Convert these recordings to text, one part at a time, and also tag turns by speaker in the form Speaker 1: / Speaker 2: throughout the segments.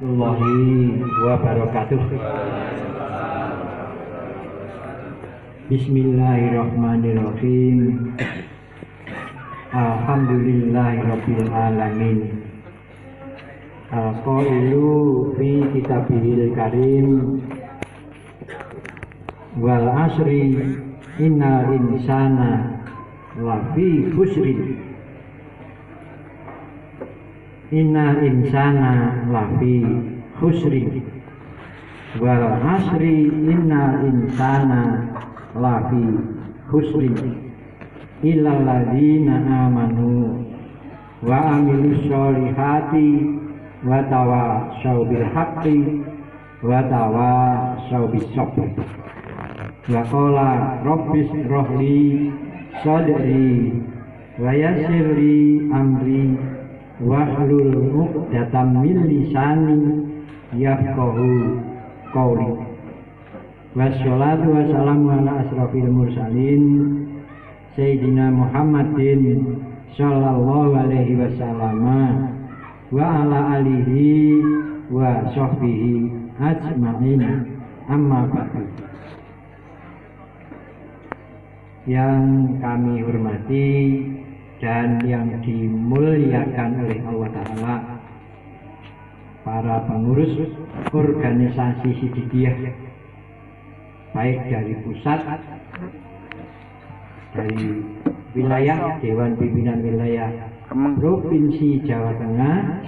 Speaker 1: Warahmatullahi wabarakatuh. Bismillahirrahmanirrahim. Alhamdulillahirabbil alamin. Al-qailu fi kitabihil karim wal asri innal insana lafi khusrin. Innal insana lafi khusrin wal asri innal insana lafi khusrin illal ladzina amanu wa amilus solihati wa tawassaw bil haqqi wa tawassaw bis sabr. Wa qala rabbis rohli sadri wa yassir li amri wahlul 'uqdatam min lisani yafqahu qawli. Wassalatu wassalamu ala asrofil mursalin Sayyidina Muhammadin sallallahu alaihi wasallam wa ala alihi wa sahbihi ajma'in, amma ba'du. Yang kami hormati dan yang dimuliakan oleh Allah Ta'ala, para pengurus organisasi Siddiqiyah, baik dari pusat, dari wilayah, Dewan Pimpinan Wilayah Provinsi Jawa Tengah,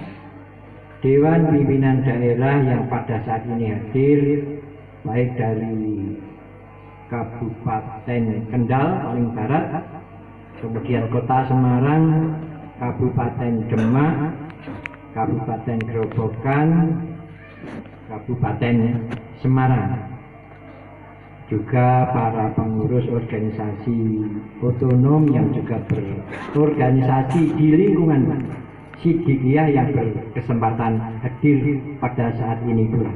Speaker 1: Dewan Pimpinan Daerah yang pada saat ini hadir, baik dari Kabupaten Kendal paling barat, kemudian Kota Semarang, Kabupaten Demak, Kabupaten Grobogan, Kabupaten Semarang, juga para pengurus organisasi otonom yang juga berorganisasi di lingkungan Siddiqiyah yang berkesempatan hadir pada saat ini pula.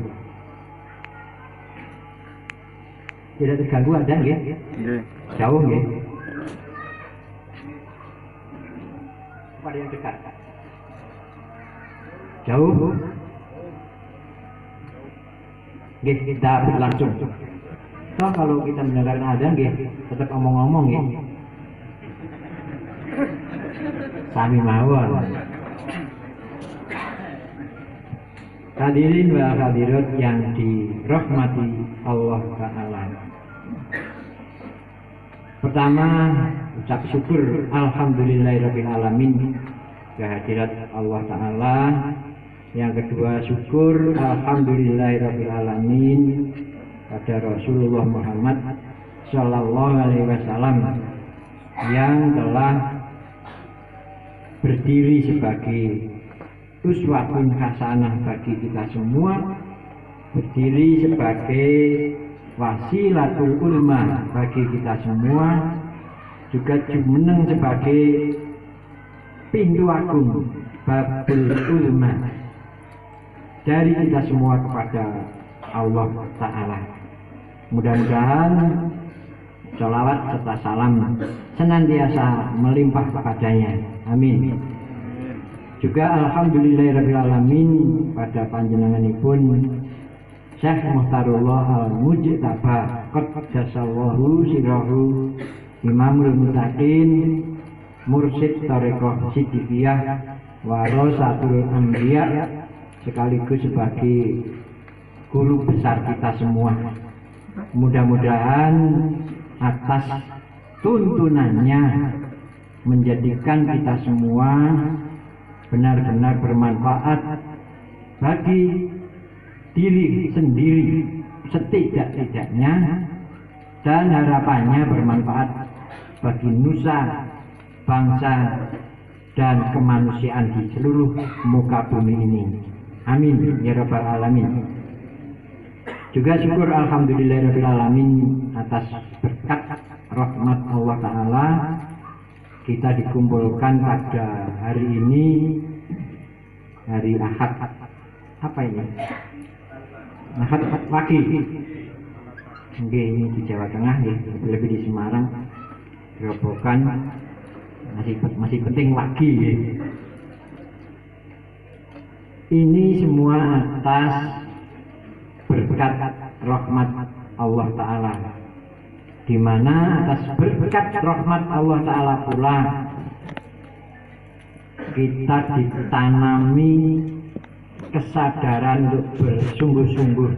Speaker 1: Tidak terganggu ada nggih? Jauh nggih? Pada yang dekat, jauh, kita berlangsung. Toh kalau kita mendengarkan adzan, tetap omong-omong, sami mawon. Hadirin wa hadirat yang dirahmati Allah Ta'ala. Pertama, ucap syukur alhamdulillahirabbil alamin kehadirat Allah Ta'ala. Yang kedua, syukur alhamdulillahirabbil alamin pada Rasulullah Muhammad sallallahu alaihi wasallam yang telah berdiri sebagai uswatun hasanah bagi kita semua, berdiri sebagai wasilatul ulma bagi kita semua, juga jumeneng sebagai pintu agung babul ulma dari kita semua kepada Allah Ta'ala. Mudah-mudahan sholawat serta salam senantiasa melimpah kepadanya, amin. Juga alhamdulillahirabbil alamin pada panjenenganipun Syekh Muhtarullah Al-Mujtaba qaddasallahu sirrahu Imamul Muttaqin Mursyid Thariqah Siddiqiyah Warasatul Anbiya, sekaligus sebagai guru besar kita semua. Mudah-mudahan atas tuntunannya menjadikan kita semua benar-benar bermanfaat bagi diri sendiri setidak-tidaknya, dan harapannya bermanfaat bagi nusa, bangsa, dan kemanusiaan di seluruh muka bumi ini. Amin ya rabbal alamin. Juga syukur alhamdulillahirabbil alamin atas berkat rahmat Allah Ta'ala kita dikumpulkan pada hari ini, hari Ahad. Apa ini? Ahad pagi. Ini di Jawa Tengah, lebih di Semarang, Grobogan, masih penting lagi. Ini semua atas berkat rahmat Allah Ta'ala, di mana atas berkat rahmat Allah Ta'ala pula kita ditanami kesadaran untuk bersungguh-sungguh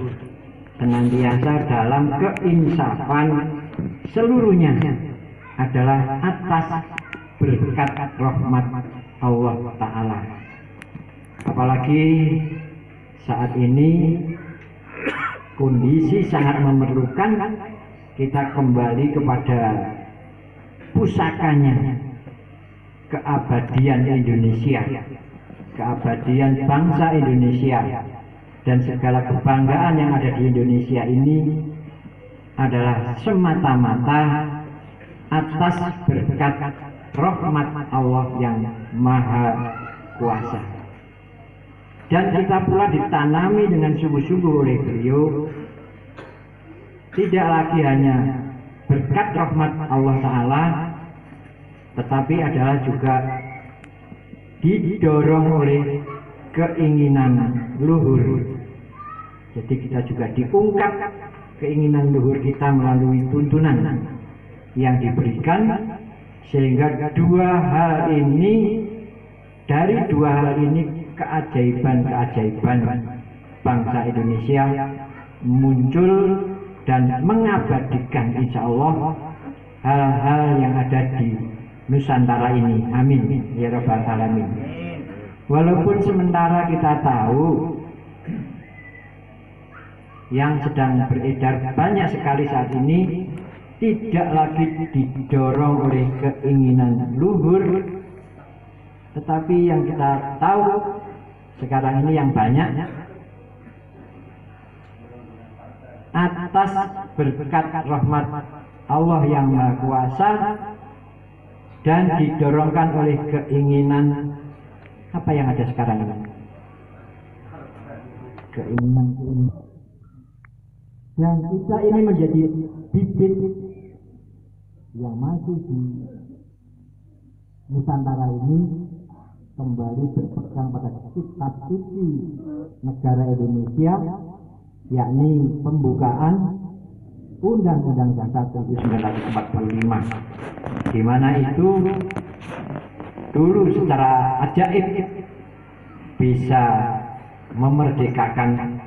Speaker 1: senantiasa dalam keinsafan. Seluruhnya adalah atas berkat rahmat Allah Ta'ala. Apalagi saat ini kondisi sangat memerlukan kita kembali kepada pusakanya keabadian Indonesia, keabadian bangsa Indonesia, dan segala kebanggaan yang ada di Indonesia ini adalah semata-mata atas berkat rahmat Allah yang Maha Kuasa. Dan kita pula ditanami dengan sungguh-sungguh oleh beliau, tidak lagi hanya berkat rahmat Allah Ta'ala, tetapi adalah juga didorong oleh keinginan luhur. Jadi kita juga diungkap keinginan luhur kita melalui tuntunan yang diberikan, sehingga dari dua hal ini keajaiban-keajaiban bangsa Indonesia muncul dan mengabadikan insya Allah hal-hal yang ada di Nusantara ini. Amin ya rabbal alamin. Walaupun sementara kita tahu yang sedang beredar banyak sekali saat ini tidak lagi didorong oleh keinginan luhur, tetapi yang kita tahu sekarang ini yang banyak atas berkat rahmat Allah yang Maha Kuasa dan didorongkan oleh keinginan apa yang ada sekarang ini, keinginan. Dan kita ini menjadi bibit yang masih di Nusantara ini kembali berpegang pada kitab suci negara Indonesia, yakni pembukaan Undang-Undang Dasar 1945, di mana itu dulu secara ajaib bisa memerdekakan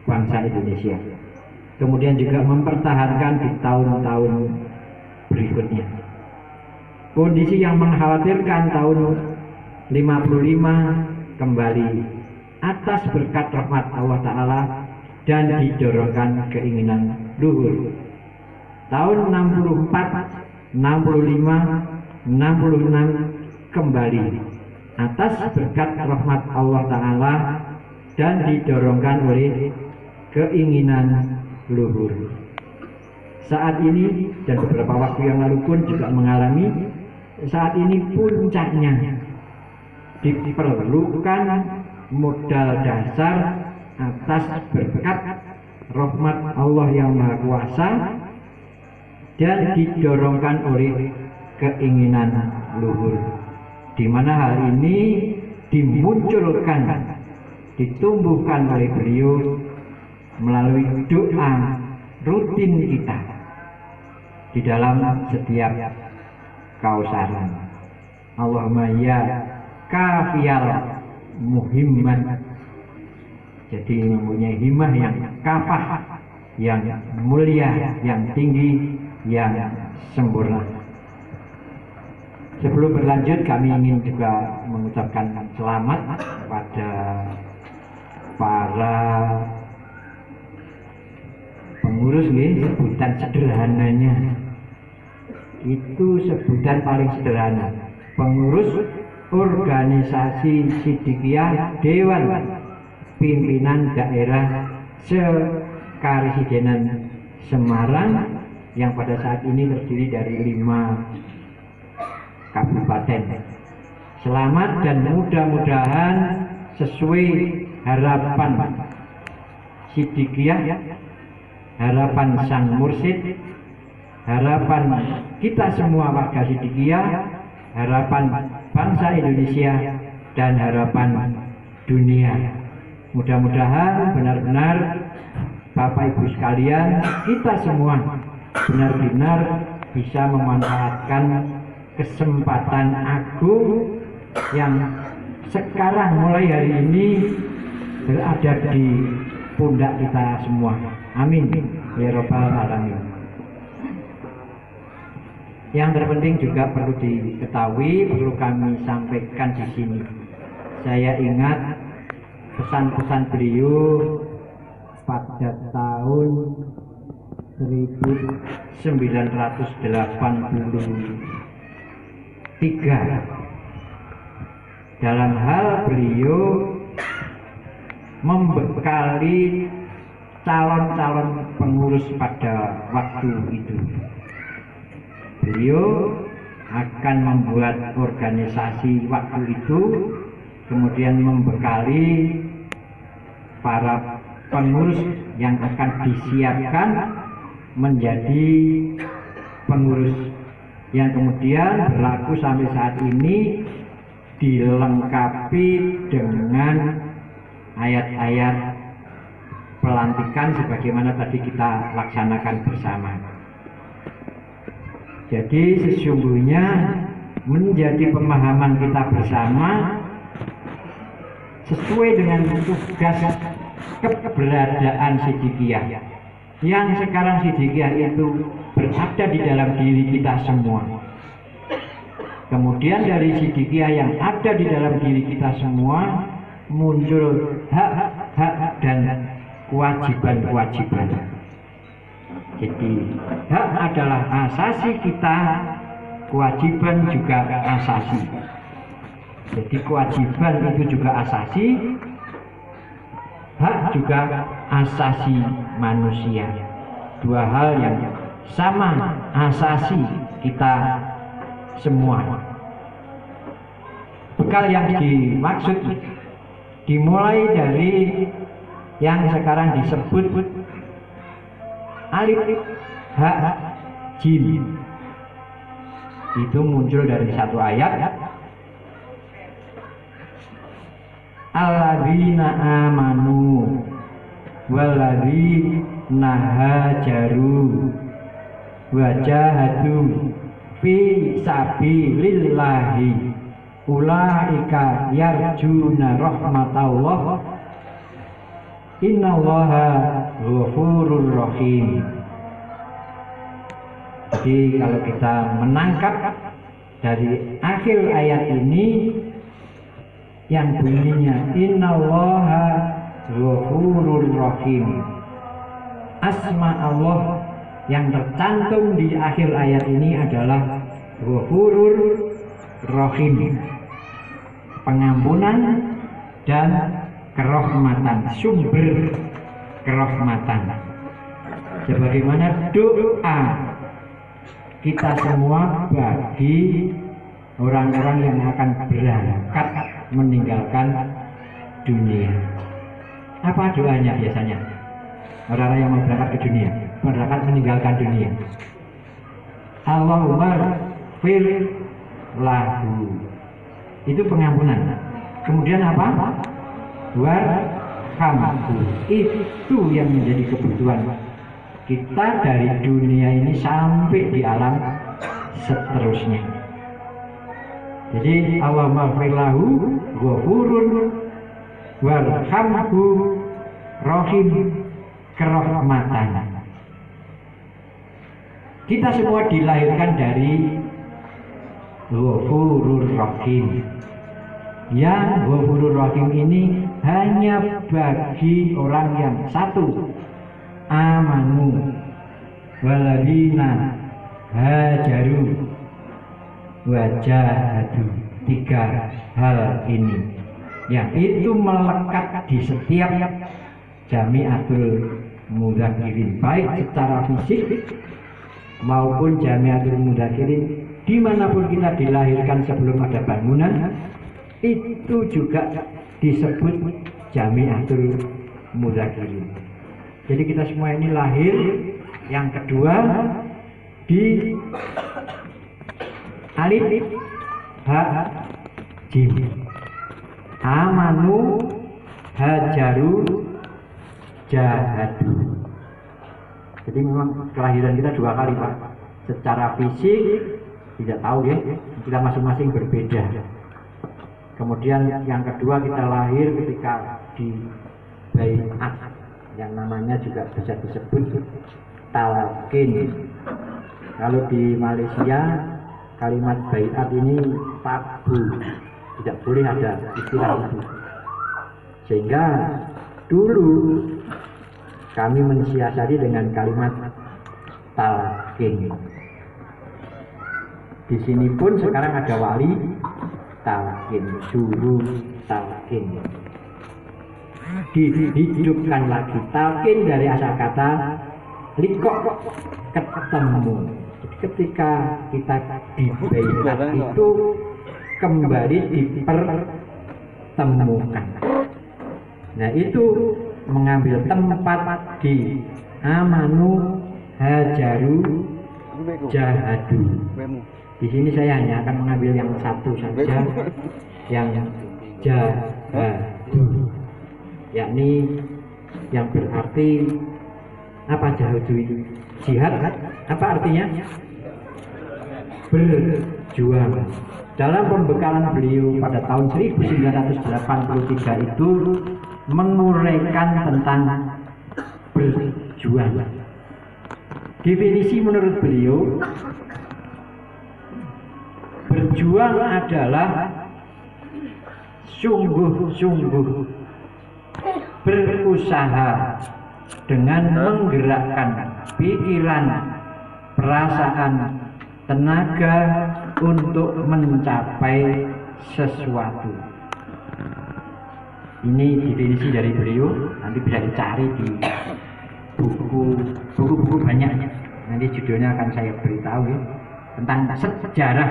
Speaker 1: bangsa Indonesia, kemudian juga mempertahankan di tahun-tahun berikutnya. Kondisi yang mengkhawatirkan tahun 55 kembali atas berkat rahmat Allah Ta'ala dan didorongkan keinginan luhur. Tahun 64, 65, 66 kembali atas berkat rahmat Allah Ta'ala dan didorongkan oleh keinginan luhur. Saat ini dan beberapa waktu yang lalu pun juga mengalami, saat ini puncaknya diperlukan modal dasar atas berkat rahmat Allah yang Maha Kuasa dan didorongkan oleh keinginan luhur, di mana hal ini dimunculkan, ditumbuhkan oleh beliau melalui doa rutin kita di dalam setiap kausaran. Allahumma ya kafiyal muhimmat. Jadi mempunyai himmah yang kafah, yang mulia, yang tinggi, yang sempurna. Sebelum berlanjut, kami ingin juga mengucapkan selamat kepada para pengurus, sebutan sederhananya itu sebutan paling sederhana, pengurus organisasi Siddiqiyah Dewan Pimpinan Daerah Sekaresidenan Semarang, yang pada saat ini terdiri dari 5 kabupaten. Selamat dan mudah-mudahan sesuai harapan Siddiqiyah, harapan Sang Mursyid, harapan kita semua warga Siddiqiyah, harapan bangsa Indonesia, dan harapan dunia Mudah-mudahan benar-benar Bapak Ibu sekalian, kita semua benar-benar bisa memanfaatkan kesempatan agung yang sekarang mulai hari ini berada di pundak kita semua. Amin ya rabbal alamin. Yang terpenting juga perlu diketahui, perlu kami sampaikan di sini. Saya ingat pesan-pesan beliau pada tahun 1983. Dalam hal beliau membekali calon-calon pengurus pada waktu itu. Beliau akan membuat organisasi waktu itu, kemudian membekali para pengurus yang akan disiapkan menjadi pengurus yang kemudian berlaku sampai saat ini, dilengkapi dengan ayat-ayat pelantikan sebagaimana tadi kita laksanakan bersama. Jadi sesungguhnya menjadi pemahaman kita bersama sesuai dengan tugas keberadaan Siddiqiyah, yang sekarang Siddiqiyah itu berada di dalam diri kita semua. Kemudian dari Siddiqiyah yang ada di dalam diri kita semua muncul hak-hak dan kewajiban-kewajiban. Jadi hak adalah asasi kita, kewajiban juga asasi. Jadi kewajiban itu juga asasi, hak juga asasi manusia. Dua hal yang sama asasi kita semua. Bekal yang dimaksud dimulai dari yang sekarang disebut alif, ha, jim. Itu muncul dari satu ayat, alladzina amanu walladzina hajaru wajahadu fi sabilillahi ulaika yarjuna rahmatallah innallaha ghafurur rahim. Jadi kalau kita menangkap dari akhir ayat ini yang bunyinya innallaha ghafurur rahim, asma Allah yang tercantum di akhir ayat ini adalah ghafurur rahim, pengampunan dan kerahmatan, sumber kerahmatan. Sebagaimana doa kita semua bagi orang-orang yang akan berangkat meninggalkan dunia. Apa doanya biasanya? Orang-orang yang mau berangkat ke dunia, berangkat meninggalkan dunia. Allahumma fir lahu. Itu pengampunan. Kemudian apa? Warhamhu. Itu yang menjadi kebutuhan kita dari dunia ini sampai di alam seterusnya. Jadi Allahumma fir lahu ghafurun warhamhu rahim, kerahmatan. Kita semua dilahirkan dari Ghafurur Rahim. Yang Ghafurur Rahim ini hanya bagi orang yang satu, amanu waladina hajaru wajahadu. Tiga hal ini yang itu melekat di setiap Jamiatul Mudzakirin, baik secara fisik maupun Jamiatul Mudzakirin dimanapun kita dilahirkan sebelum ada bangunan, itu juga disebut Jamiatul Mudzakirin. Jadi kita semua ini lahir yang kedua di alif, ha, jim. Amanu hajaru, jahadu. Jadi memang kelahiran kita dua kali Pak. Secara fisik tidak tahu ya, kita masing-masing berbeda. Kemudian yang kedua kita lahir ketika di baiat, yang namanya juga bisa disebut talqin. Kalau di Malaysia kalimat baiat ini tabu, tidak boleh ada istilah itu. Sehingga dulu kami mensiasati dengan kalimat talqin. Di sini pun sekarang ada wali talqin, juru talqin. Dihidupkan lagi. Talqin dari asal kata likok, ketemu. Ketika kita di baiat itu kembali dipertemukan. Nah itu mengambil tempat di amanu, hajaru, jahadu. Di sini saya hanya akan mengambil yang satu saja, yang jahadu, yakni yang berarti apa jahadu itu? Jihad, apa artinya? Berjuang. Dalam pembekalan beliau pada tahun 1983 itu menguraikan tentang berjuang. Definisi menurut beliau, berjuang adalah sungguh-sungguh berusaha dengan menggerakkan pikiran, perasaan, tenaga untuk mencapai sesuatu. Ini definisi dari beliau, nanti bisa dicari di buku-buku banyak. Nanti judulnya akan saya beritahu ya, tentang sejarah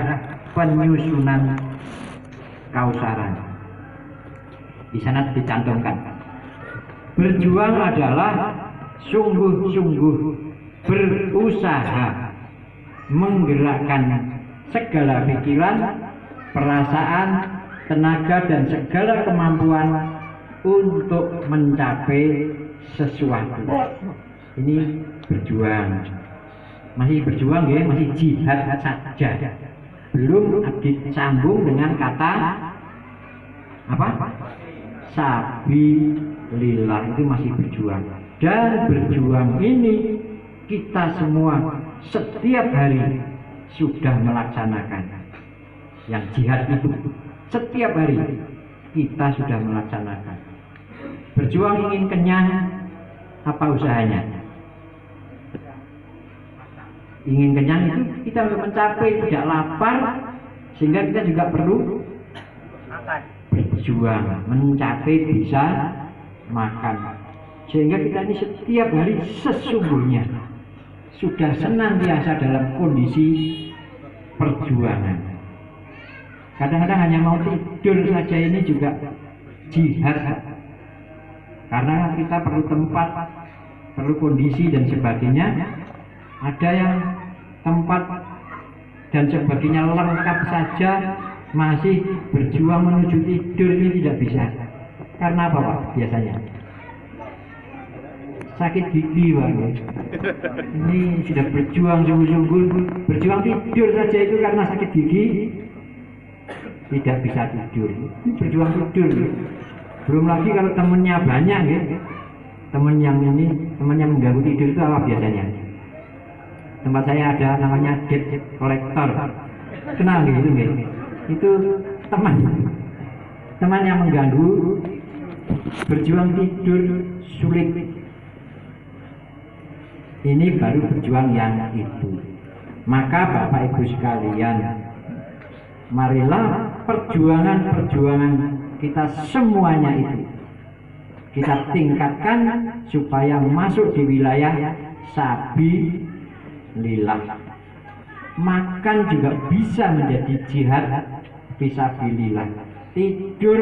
Speaker 1: penyusunan Kausaran. Di sana dicantumkan, berjuang adalah sungguh-sungguh berusaha menggerakkan segala pikiran, perasaan, tenaga dan segala kemampuan untuk mencapai sesuatu. Ini berjuang. Masih berjuang ya, masih jihad saja. Belum disambung dengan kata apa? Sabilillah, itu masih berjuang. Dan berjuang ini kita semua setiap hari sudah melaksanakan. Yang jihad itu setiap hari kita sudah melaksanakan. Berjuang ingin kenyang, apa usahanya? Ingin kenyang itu kita mencapai tidak lapar, sehingga kita juga perlu berjuang mencapai bisa makan. Sehingga kita ini setiap hari sesungguhnya sudah senantiasa dalam kondisi perjuangan. Kadang-kadang hanya mau tidur saja ini juga jihad, karena kita perlu tempat, perlu kondisi dan sebagainya. Ada yang tempat dan sebagainya lengkap saja masih berjuang menuju tidur, ini tidak bisa. Karena apa Pak biasanya? Sakit gigi Pak. Ini sudah berjuang sungguh-sungguh, berjuang tidur saja itu karena sakit gigi, tidak bisa tidur. Ini berjuang tidur. Belum lagi kalau temennya banyak ya. Temen yang mengganggu tidur itu apa biasanya? Tempat saya ada namanya debt collector. Kenal gitu nggih? Itu teman yang mengganggu, berjuang tidur sulit. Ini baru berjuang yang itu. Maka Bapak Ibu sekalian, marilah perjuangan kita semuanya itu kita tingkatkan supaya masuk di wilayah sabilillah. Makan juga bisa menjadi jihad fisabilillah. Tidur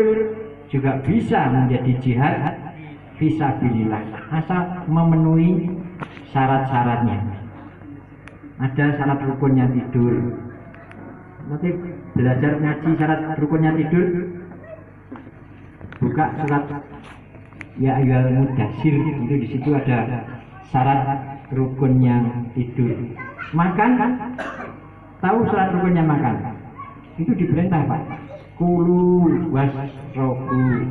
Speaker 1: juga bisa menjadi jihad fisabilillah, asal memenuhi syarat-syaratnya. Ada syarat rukunnya tidur. Nanti belajar ngaji syarat rukunnya tidur, buka surat ya ayyuhal mudassir, itu di situ ada syarat rukunnya tidur. Makan, tahu syarat rukunnya makan? Itu diperintah Pak. Kulu wasrobu,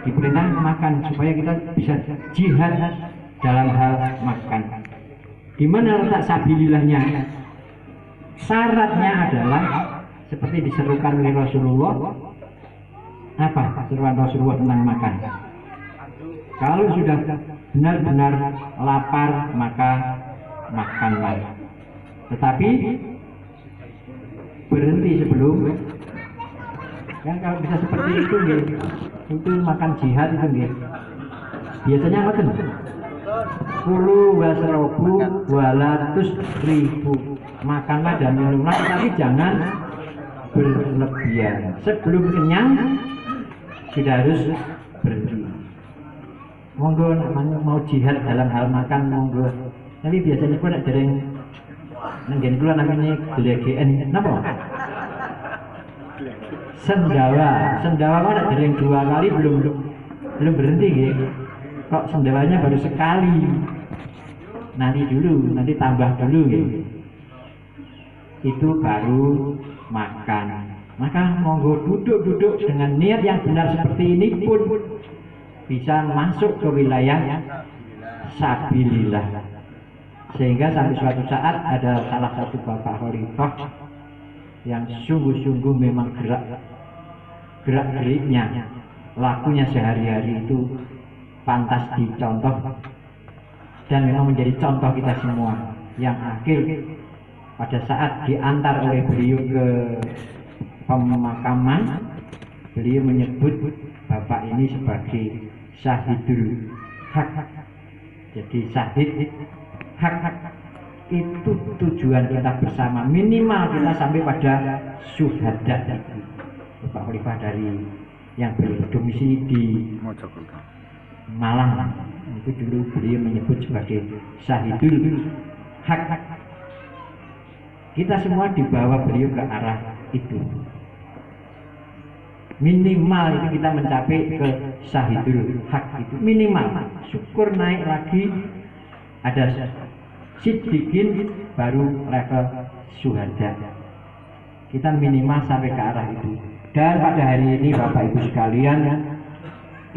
Speaker 1: diperintah makan supaya kita bisa jihad dalam hal makan. Di mana letak sabilillahnya? Syaratnya adalah seperti diserukan oleh Rasulullah. Apa seruan Rasulullah tentang makan? Kalau sudah benar-benar lapar maka makanlah. Tetapi berhenti sebelum, kan kalau bisa seperti itu itu makan jihad itu biasanya apa tuh? Kulu wasrobu walatus ribu, makanlah dan minumlah tapi jangan berlebihan. Sebelum kenyang sudah harus berhenti. Monggo mau jihad dalam hal makan monggo. Tapi biasanya pun ada yang nenggen kula namanya GLGN napa? Sendawa kok ada yang 2 kali belum berhenti gitu. Kok sendawanya baru sekali. Nanti tambah dulu gitu. Itu baru makan. Maka monggo duduk dengan niat yang benar seperti ini pun bisa masuk ke wilayah sabilillah. Sehingga sampai suatu saat ada salah satu bapak khalifah yang sungguh-sungguh memang gerak-geriknya, lakunya sehari-hari itu pantas dicontoh dan memang menjadi contoh kita semua. Yang akhir pada saat diantar oleh beliau ke pemakaman, beliau menyebut bapak ini sebagai syahidul hak. Jadi syahid hak itu tujuan kita bersama, minimal kita sampai pada syuhada itu. Bapak Khalifah dari yang berdomisili di Malang itu dulu beliau menyebut sebagai syahidul hak. Kita semua dibawa beliau ke arah itu. Minimal itu kita mencapai ke syahidul hak itu minimal. Syukur naik lagi ada siddiqin baru level syuhada. Kita minimal sampai ke arah itu. Dan pada hari ini Bapak Ibu sekalian,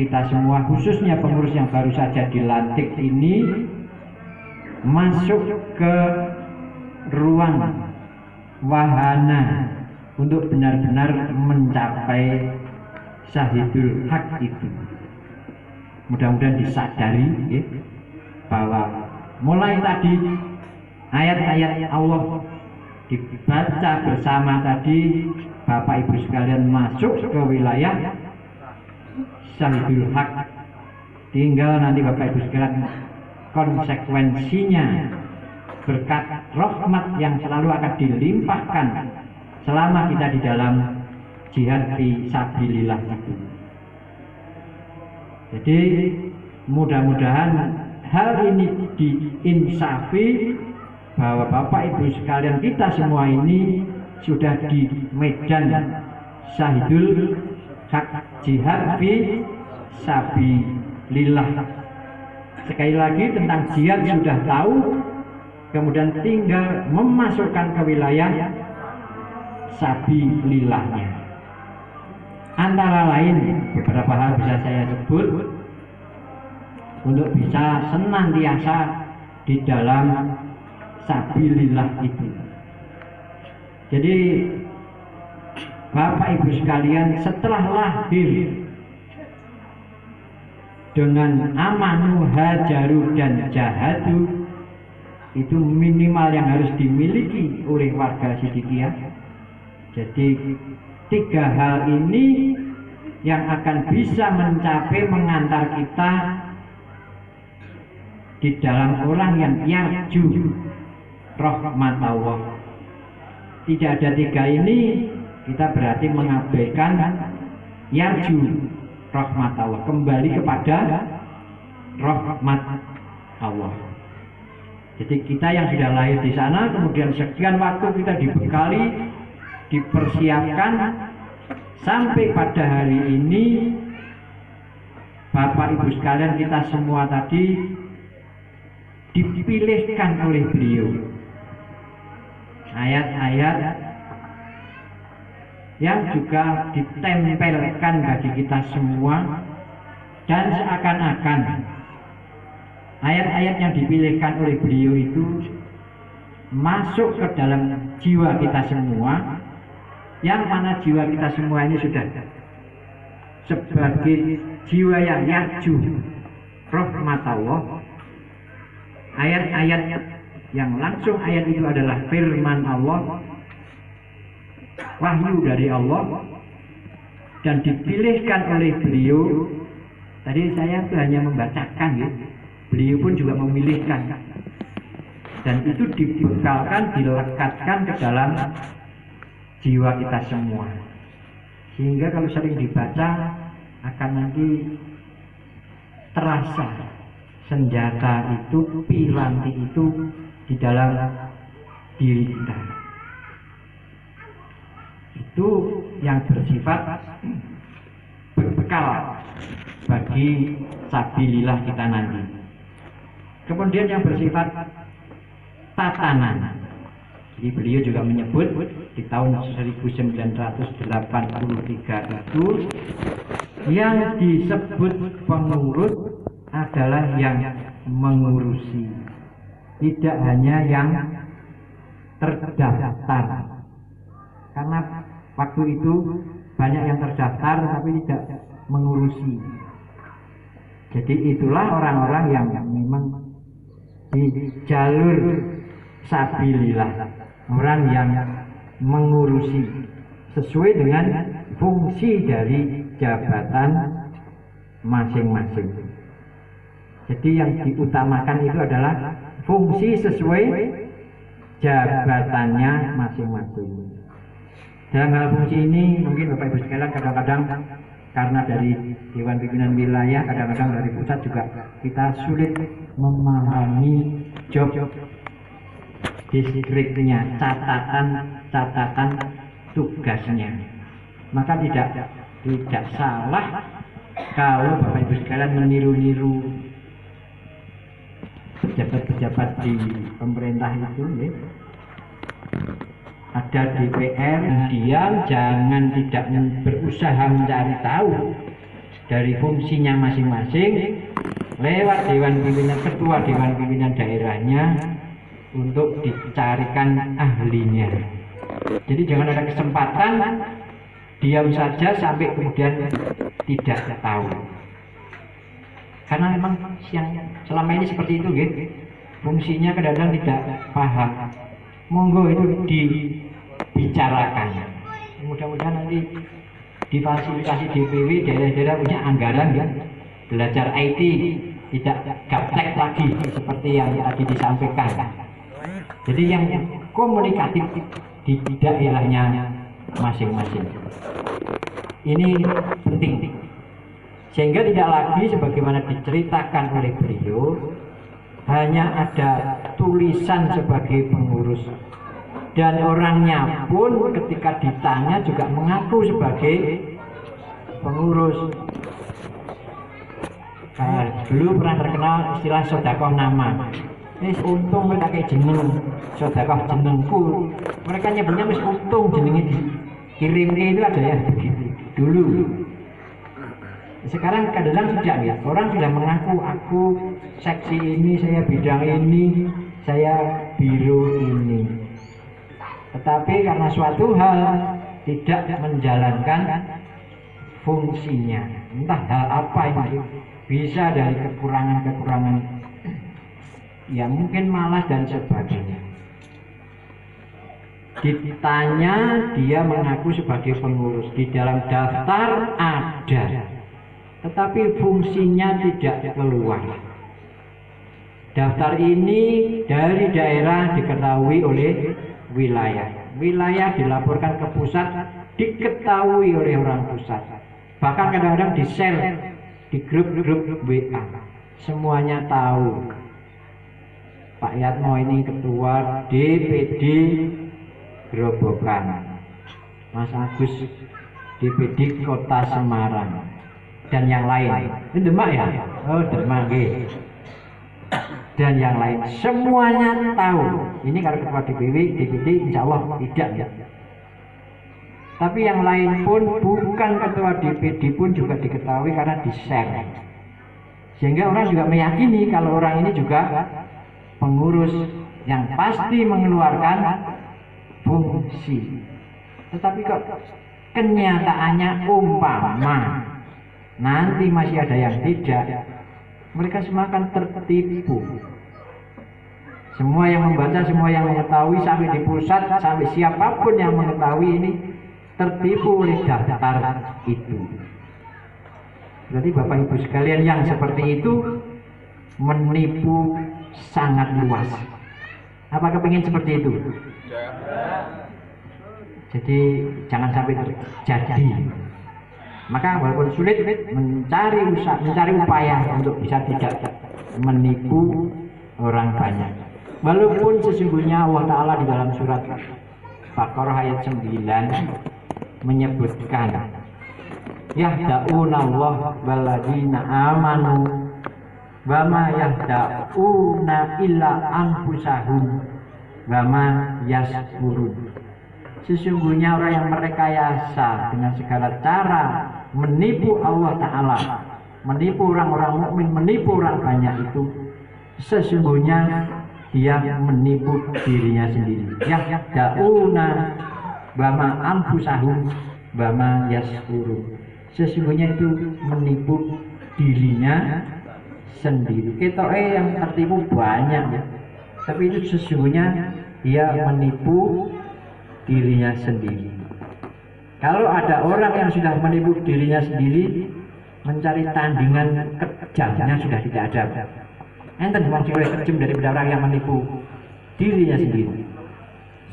Speaker 1: kita semua khususnya pengurus yang baru saja dilantik ini masuk ke ruang wahana untuk benar-benar mencapai syahidul hak itu. Mudah-mudahan disadari ya, bahwa mulai tadi ayat-ayat Allah dibaca bersama tadi, Bapak Ibu sekalian masuk ke wilayah syahidul hak. Tinggal nanti Bapak Ibu sekalian konsekuensinya berkat rahmat yang selalu akan dilimpahkan selama kita di dalam jihad fi sabilillah itu. Jadi mudah-mudahan hal ini diinsafi bahwa Bapak Ibu sekalian kita semua ini sudah di medan syahidul hak, jihad fi sabilillah. Sekali lagi tentang jihad sudah tahu, kemudian tinggal memasukkan ke wilayah sabilillahnya. Antara lain beberapa hal bisa saya sebut untuk bisa senantiasa di dalam sabilillah itu. Jadi Bapak Ibu sekalian, setelah lahir dengan amanu, hajaru dan jahadu, itu minimal yang harus dimiliki oleh warga Siddiqiyah. Jadi 3 hal ini yang akan bisa mencapai mengantar kita di dalam orang yang yarju rahmat Allah. Tidak ada 3 ini, kita berarti mengabaikan yarju rahmat Allah, kembali kepada rahmat Allah. Jadi kita yang sudah lahir di sana, kemudian sekian waktu kita dibekali, dipersiapkan sampai pada hari ini Bapak Ibu sekalian, kita semua tadi dipilihkan oleh beliau. Ayat-ayat yang juga ditempelkan bagi kita semua, dan seakan-akan ayat-ayat yang dipilihkan oleh beliau itu masuk ke dalam jiwa kita semua, yang mana jiwa kita semua ini sudah sebagai jiwa yang yarju rahmatullah. Ayat-ayat yang langsung ayat itu adalah firman Allah, wahyu dari Allah, dan dipilihkan oleh beliau. Tadi saya itu hanya membacakan ya, beliau pun juga memilihkan, dan itu dibekalkan, dilekatkan ke dalam jiwa kita semua, sehingga kalau sering dibaca akan nanti terasa senjata itu, piranti itu di dalam diri kita. Itu yang bersifat berbekal bagi sabilillah kita nanti. Kemudian yang bersifat tatanan. Jadi beliau juga menyebut di tahun 1983 itu yang disebut pengurus adalah yang mengurusi, tidak hanya yang terdaftar. Karena waktu itu banyak yang terdaftar tapi tidak mengurusi. Jadi itulah orang-orang yang memang di jalur sabilillah, orang yang mengurusi sesuai dengan fungsi dari jabatan masing-masing. Jadi yang diutamakan itu adalah fungsi sesuai jabatannya masing-masing. Dalam hal fungsi ini mungkin Bapak Ibu sekalian kadang-kadang karena dari Dewan Pimpinan Wilayah, kadang-kadang dari pusat juga kita sulit memahami job distriknya, catatan tugasnya. Maka tidak salah kalau Bapak Ibu sekalian meniru-niru pejabat-pejabat di pemerintah itu ya. Ada DPR, diam, jangan tidak berusaha mencari tahu dari fungsinya masing-masing lewat Dewan Pimpinan, ketua Dewan Pimpinan daerahnya untuk dicarikan ahlinya. Jadi jangan ada kesempatan diam saja sampai kemudian tidak tahu. Karena memang yang selama ini seperti itu gitu. Fungsinya kadang-kadang tidak paham. Monggo itu dibicarakan. Mudah-mudahan nanti difasilitasi DPW daerah-daerah punya anggaran ya, belajar IT, tidak gaptek lagi seperti yang tadi disampaikan. Jadi yang komunikatif di daerahnya masing-masing. Ini penting. Sehingga tidak lagi sebagaimana diceritakan oleh beliau hanya ada tulisan sebagai pengurus, dan orangnya pun ketika ditanya juga mengaku sebagai pengurus. Dulu pernah terkenal istilah sodakoh nama. Untung mereka kayak jeneng sodakoh jenengku. Mereka nyebutnya untung jenengnya dikirimnya itu ada ya begitu dulu. Sekarang kadang-kadang tidak ya, orang sudah mengaku aku seksi ini, saya bidang ini, saya biro ini. Tetapi karena suatu hal tidak menjalankan fungsinya, entah hal apa itu, bisa dari kekurangan-kekurangan, ya mungkin malas dan sebagainya. Ditanya dia mengaku sebagai pengurus, di dalam daftar ada, tetapi fungsinya tidak keluar. Daftar ini dari daerah diketahui oleh wilayah. Wilayah dilaporkan ke pusat, diketahui oleh orang pusat. Bahkan kadang-kadang di-share di grup-grup WA. Semuanya tahu. Pak Yatmo ini ketua DPD Grobogan. Mas Agus DPD Kota Semarang. dan yang lain. Ini Demak ya? Oh Demak nggih. Dan yang lain semuanya tahu. Ini kalau ketua DPD insya Allah tidak ya. Tapi yang lain pun bukan ketua DPD pun juga diketahui karena di-share. Sehingga orang juga meyakini kalau orang ini juga pengurus yang pasti mengeluarkan fungsi. Tetapi kok kenyataannya umpama nanti masih ada yang tidak, mereka semua akan tertipu. Semua yang membaca, semua yang mengetahui sampai di pusat, sampai siapapun yang mengetahui ini tertipu oleh daftar itu. Berarti Bapak Ibu sekalian yang seperti itu menipu sangat luas. Apakah ingin seperti itu? Jadi jangan sampai terjadi. Maka walaupun sulit mencari upaya untuk bisa tidak menipu orang banyak. Walaupun sesungguhnya Allah Ta'ala di dalam surat Baqarah ayat 9 menyebutkan yahda'una Allah waladina amanu wa ma yahda'una illa anfusahum wa ma yashkurun. Sesungguhnya orang yang merekayasa dengan segala cara menipu Allah Ta'ala, menipu orang-orang mukmin, menipu orang banyak itu, sesungguhnya dia menipu dirinya sendiri. Yahda'una bama anfusahum bama yashkurun. Sesungguhnya itu menipu dirinya sendiri. Ketoke yang tertipu banyak ya, tapi itu sesungguhnya dia menipu dirinya sendiri. Kalau ada orang yang sudah menipu dirinya sendiri, mencari tandingan kejamnya sudah tidak ada. Enten wong sing luwih kejam daripada orang yang menipu dirinya sendiri.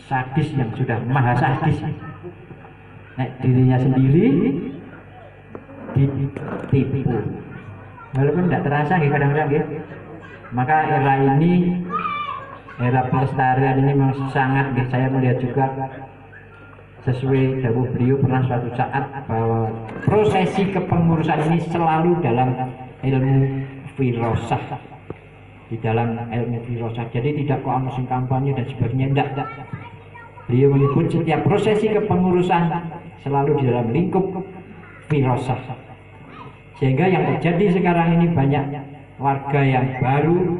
Speaker 1: Sadis yang sudah maha sadis. Nek dirinya sendiri ditipu. Walaupun tidak terasa kadang-kadang ya. Maka era ini, era pelestarian ini memang sangat, saya melihat juga sesuai dawuh beliau pernah suatu saat bahwa prosesi kepengurusan ini selalu dalam ilmu firasah, di dalam ilmu firasah. Jadi tidak kok musim kampanye dan sebagainya, tidak. Beliau menyebut setiap prosesi kepengurusan selalu di dalam lingkup firasah. Sehingga yang terjadi sekarang ini banyak warga yang baru,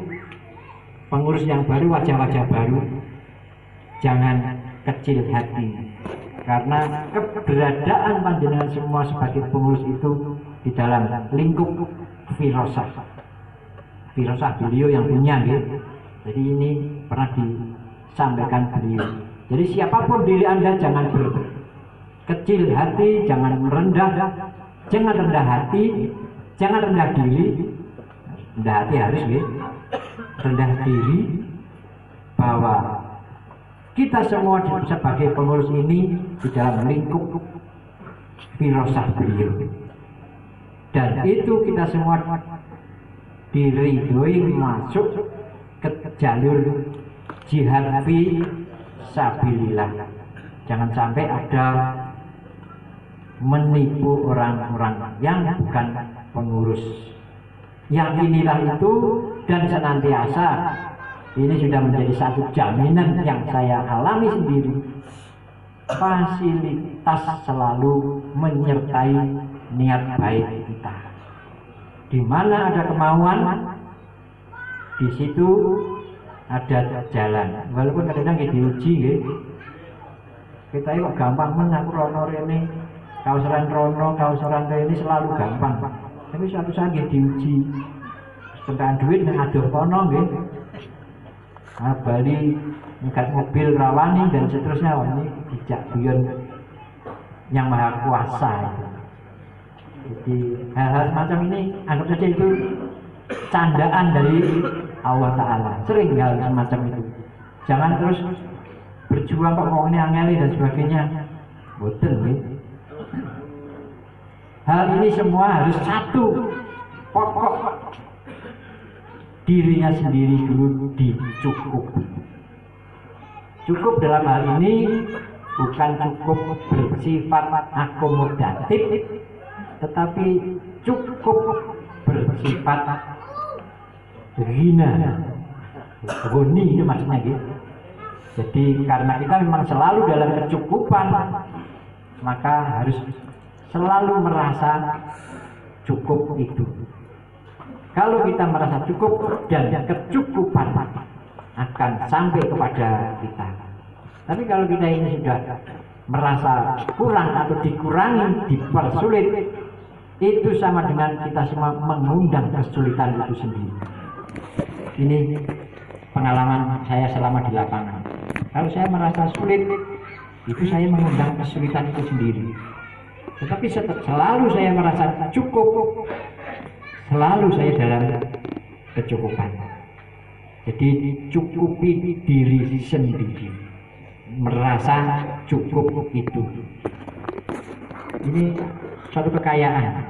Speaker 1: pengurus yang baru, wajah-wajah baru. Jangan kecil hati, karena keberadaan panjenengan semua sebagai pengurus itu di dalam lingkup firasah. Firasah beliau yang punya gitu. Jadi ini pernah disampaikan beliau. Jadi siapapun diri Anda jangan berkecil hati, jangan merendah, jangan rendah hati, jangan rendah diri. Rendah hati harus gitu. Rendah diri bahwa kita semua sebagai pengurus ini di dalam lingkup firasah beliau, dan itu kita semua diridhoi masuk ke jalur jihad fi sabilillah. Jangan sampai ada menipu orang-orang yang bukan pengurus. Yakinilah itu dan senantiasa. Ini sudah menjadi satu jaminan yang saya alami sendiri. Fasilitas selalu menyertai niat baik kita. Di mana ada kemauan, di situ ada jalan. Walaupun kadang-kadang diuji, gitu. Kita kok gampang aku rono rene, kauseran rono, kauseran rene selalu gampang. Tapi suatu saat diuji, tentang duit yang aduh kono, gitu. Bali ngegat mobil rawani dan seterusnya. Ini bijak guyon yang maha kuasa. Jadi hal-hal semacam ini anggap saja itu candaan dari Allah Ta'ala. Sering hal semacam itu. Jangan terus berjuang kok mau ini angeli dan sebagainya. Boten gitu. Hal ini semua harus satu, pokok dirinya sendiri dulu dicukupi. Cukup dalam hal ini bukan cukup bersifat akomodatif,
Speaker 2: tetapi cukup bersifat ghina, ghani itu maksudnya gitu. Jadi karena kita memang selalu dalam kecukupan, maka harus selalu merasa cukup itu. Kalau kita merasa cukup dan kecukupan akan sampai kepada kita. Tapi kalau kita ini sudah merasa kurang atau dikurangi, dipersulit, itu sama dengan kita semua mengundang kesulitan itu sendiri. Ini pengalaman saya selama di lapangan. Kalau saya merasa sulit, itu saya mengundang kesulitan itu sendiri. Tetapi selalu saya merasa cukup, selalu saya dalam kecukupan. Jadi cukupi diri sendiri, merasa cukup itu. Ini suatu kekayaan.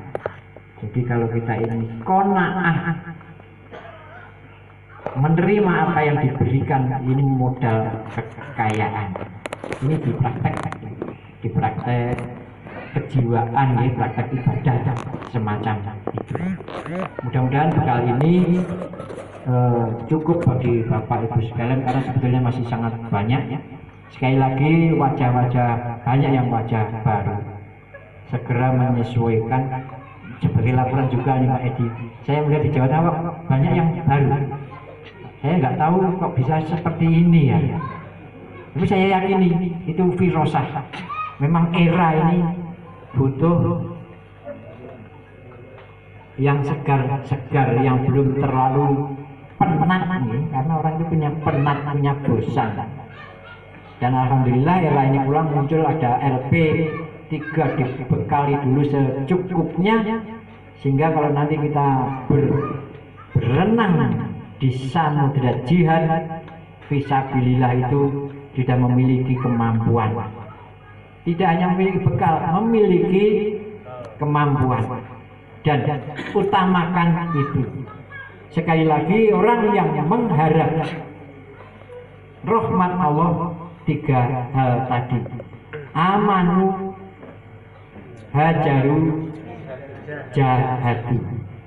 Speaker 2: Jadi kalau kita ini qanaah, menerima apa yang diberikan, ini modal kekayaan. Ini di praktek kejiwaan, ya, praktek ibadah semacam itu. Mudah-mudahan bekal ini cukup bagi Bapak Ibu sekalian, karena sebetulnya masih sangat banyak ya. Sekali lagi wajah-wajah, banyak yang wajah baru, segera menyesuaikan. Sebagai laporan juga nih Pak Edi, saya melihat di Jawa Tengah banyak yang baru. Saya nggak tahu kok bisa seperti ini ya. Tapi saya yakini itu firasah. Memang era ini butuh yang segar-segar, yang belum terlalu penat nih, karena orang itu punya penat, punya bosan. Dan alhamdulillah era ini pulang muncul ada LP3, dibekali dulu secukupnya, sehingga kalau nanti kita berenang di samudra jihad fisabilillah itu tidak memiliki kemampuan, tidak hanya memiliki bekal, memiliki kemampuan, dan utamakan itu. Sekali lagi, orang yang mengharap rahmat Allah, tiga hal tadi, amanu, hajaru, jahadu.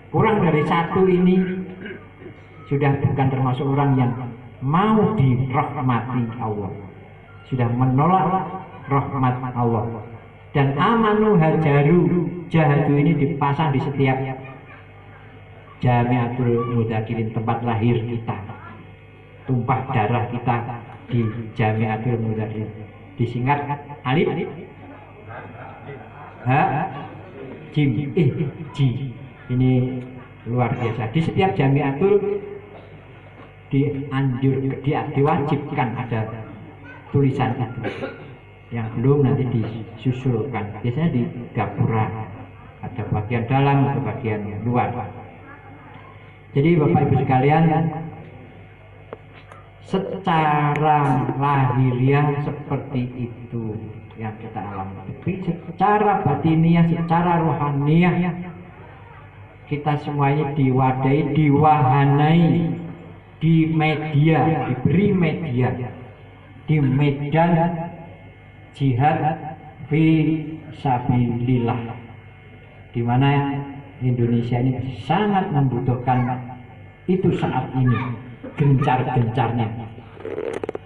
Speaker 2: Kurang dari satu ini sudah bukan termasuk orang yang mau dirahmati Allah, sudah menolak rahmat Allah. Dan amanu, hajaru, jahadu ini dipasang di setiap Jamiatul Mudzakirin, tempat lahir kita, tumpah darah kita di Jamiatul Mudzakirin, disingkat alif, ha, jim, ji. Ini luar biasa. Di setiap Jamiatul diwajibkan ada tulisan itu. Yang belum nanti disusulkan. Biasanya di gapura ada bagian dalam atau bagian luar. Jadi Bapak Ibu sekalian, secara lahiriah seperti itu yang kita alami. Tapi secara batiniah, secara rohaniah, kita semuanya diwadahi, diwahanai di media, diberi media, di medan jihad fi sabilillah, di mana Indonesia ini sangat membutuhkan itu saat ini, gencar-gencarnya.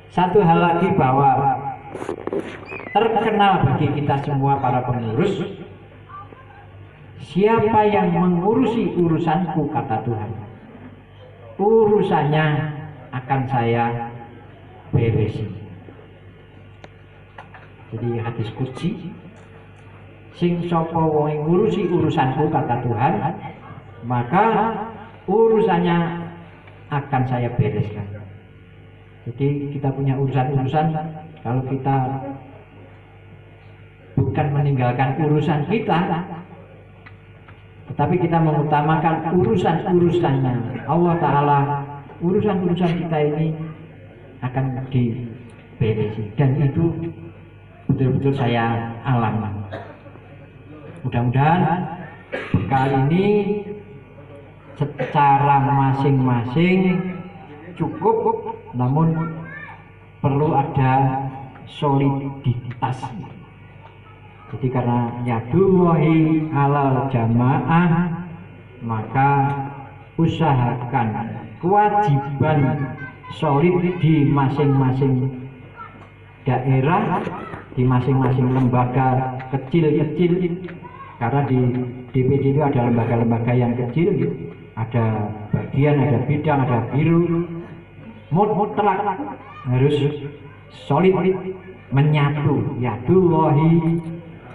Speaker 2: Satu hal lagi, bahwa terkenal bagi kita semua para pengurus, siapa yang mengurusi urusanku, kata Tuhan, urusannya akan saya beresi. Jadi hadis qudsi, sing sapa wong ngurusi urusanku, kata Tuhan, maka urusannya akan saya bereskan. Jadi kita punya urusan-urusan, kalau kita bukan meninggalkan urusan kita, tetapi kita mengutamakan urusan-urusannya Allah Ta'ala, urusan-urusan kita ini akan diberesi. Dan itu betul-betul saya alami. Mudah-mudahan kali ini secara masing-masing cukup, namun perlu ada soliditas.
Speaker 1: Jadi karena yadullahi alal jamaah, maka usahakan kewajiban solid di masing-masing daerah, di masing-masing lembaga kecil-kecil, karena di DPD itu ada lembaga-lembaga yang kecil, ada bagian, ada bidang, ada biru, mutlak harus solid menyatu yadullahi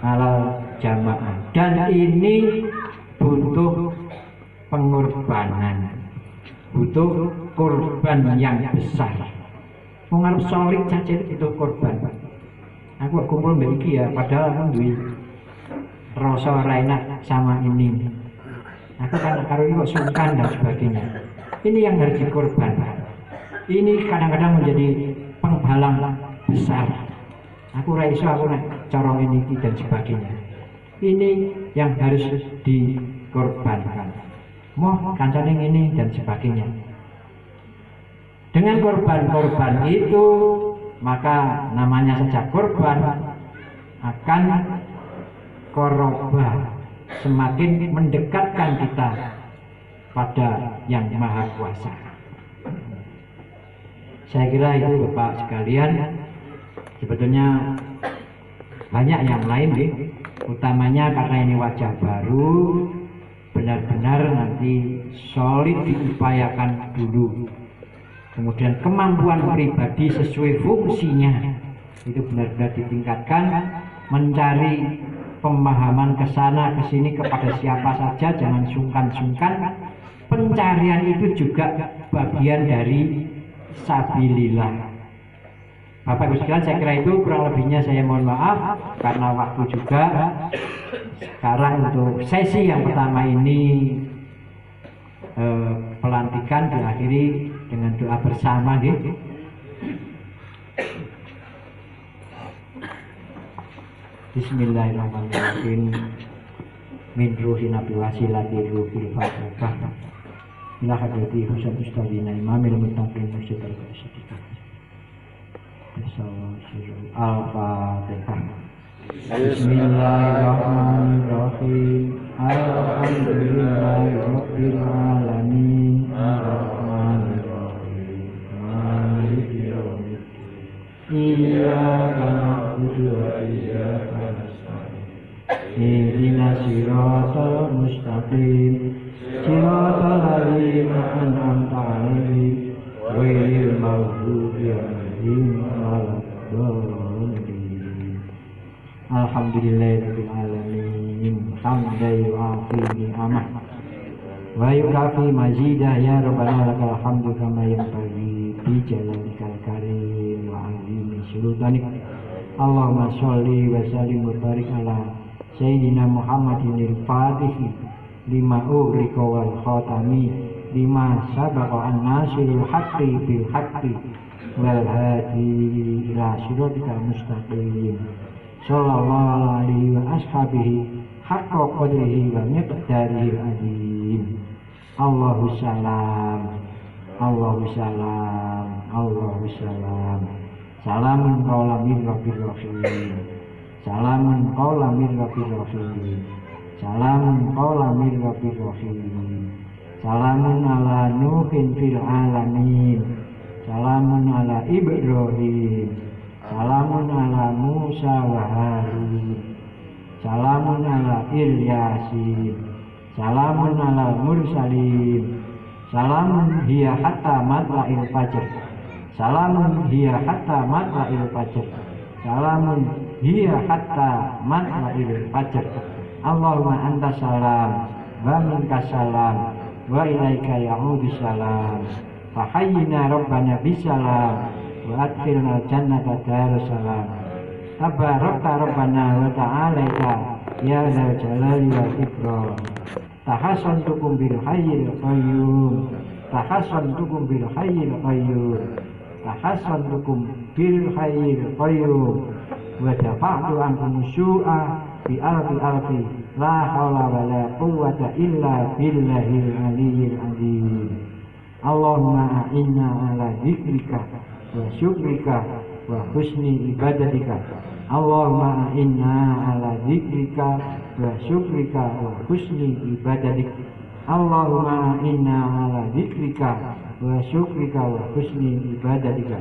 Speaker 1: alal jamaah, dan ini butuh pengorbanan, butuh korban yang besar. Mengarep solid saja itu korban. Aku kumpul mbak iki ya, padahal aku duwe rasa enak sama ini. Aku kan karo kok sungkan dan sebagainya. Ini yang harus dikorbankan. Ini kadang-kadang menjadi penghalang besar. Aku ra iso, aku nek cara ini dan sebagainya. Ini yang harus dikorbankan. Moh kancane ini dan sebagainya. Dengan korban-korban itu, maka namanya saja korban akan korobah, semakin mendekatkan kita pada yang maha kuasa. Saya kira itu Bapak sekalian. Sebetulnya banyak yang lain nih, utamanya karena ini wajah baru, benar-benar nanti solid diupayakan dulu. Kemudian kemampuan pribadi sesuai fungsinya itu benar-benar ditingkatkan, mencari pemahaman ke sana ke sini kepada siapa saja, jangan sungkan-sungkan. Pencarian itu juga bagian dari sabilillah. Bapak Ibu sekalian, saya kira itu kurang lebihnya. Saya mohon maaf karena waktu juga. Sekarang untuk sesi yang pertama ini pelantikan diakhiri dengan doa bersama gitu. Bismillahirrahmanirrahim. Min ruhi nabi wasilati ruhil fatihah ila hadrati husain ustadzina imamil muttaqin musyidil qasidika Al-Fatihah. Bismillahirrahmanirrahim. Alhamdulillahirabbil alamin. Arrahmanirrahim. Maliki yaumiddin. Iyyaka na'budu wa iyyaka nasta'in. Ihdinas siratal mustaqim. Siratal ladzina an'amta 'alaihim ghairil maghdubi 'alaihim waladdallin. Alhamdulillahirabbil alamin. Hamdan yu'afi ni'amah wa yukafi mazidah. Ya Rabbana lakal hamdu kama yanbaghi bi jalalikal karim wa 'azimi sultanik. Allahumma sholli wa sallim wa barik ala sayyidina Muhammadin al-Fatih lima ughriqa wal khatami lima sabaqa an-nasirul haqqi bil haqqi wal hadi ila siratikal mustaqim. Sallallahu alaihi wa ashabihi haqqa qadrihi wa miqdarihi azim. Allahu salam, Allahu salam, Allahu salam. Salamun qawlan min rabbir rahim. Salamun qawlan min rabbir rahim. Salamun qawlan min rabbir rahim. Salamun ala nuhin fil alamin. Salamun ala Ibrahim. Salamun ala Musa wa Harun. Salamun ala Ilyasin. Salamun ala mursalin. Salamun hiya hatta matla'il fajr. Salamun hiya hatta matla'il fajr. Salamun hiya hatta matla'il fajr. Allahumma anta salam wa minka salam wa ilaika ya'udu salam. Fahayyina rabbana bisalam wa adkhilna jannata darussalam. Tabarakta rabbana wa ta'alaika ya dzal jalali wal ikram. Tahassantukum bil hayyil qayyum. Tahassantukum bil hayyil qayyum. Tahassantukum bil hayyil qayyum. Wa dafa'tu ankum su'a bi alfi la haula wa la quwwata illa billahil aliyyil azim. Allahumma a'inna ala dzikrika wa syukrika wa husni ibadatika. Allahumma inna ala dzikrika wa syukrika wa husni ibadatika. Allahumma inna ala dzikrika wa syukrika wa husni ibadatika.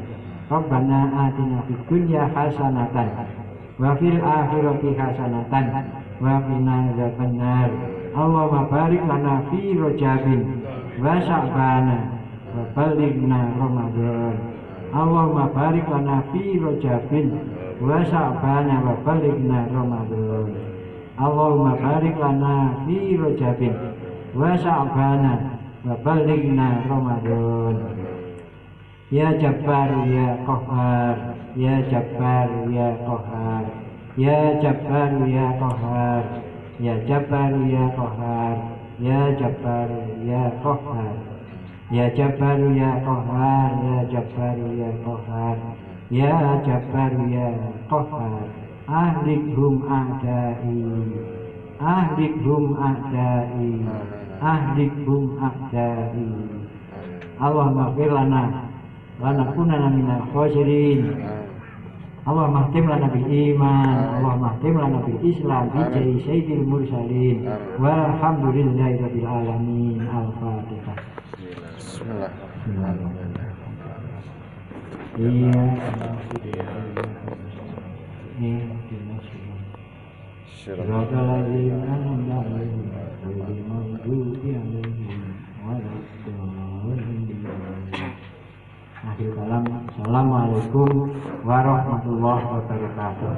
Speaker 1: Rabbana atina fid dunya hasanatan wa fil akhirati hasanatan wa qina adzabannar. Allahumma barik lana fi Rajabin wa Sya'bana wa ballighna Ramadan. Allahumma barik lana fi Rajabin wa Sya'bana wa ballighna Ramadan. Allahumma barik lana fi Rajabin wa Sya'bana wa ballighna Ramadan. Ya Jabbar ya Qahhar, ya Jabbar ya Qahhar, ya Jabbar ya Qahhar, ya Jabbar ya Qahhar, ya Jabbar ya Qahhar, ya Jabbar ya Qahhar, ya Jabbar ya Qahhar, ya Jabbar ya Qahhar. Ahlikhum a'dai, ahlikhum a'dai, ahlikhum a'dai. Allahumma ighfir lana lanakunanna minal khosirin. Allahumma khtim lana bil iman, Allahumma khtim lana bil islam bi jahi sayyidil mursalin walhamdulillahi rabbil alamin. Al-Fatihah. Iya. Akhir kalam, assalamualaikum warahmatullahi wabarakatuh.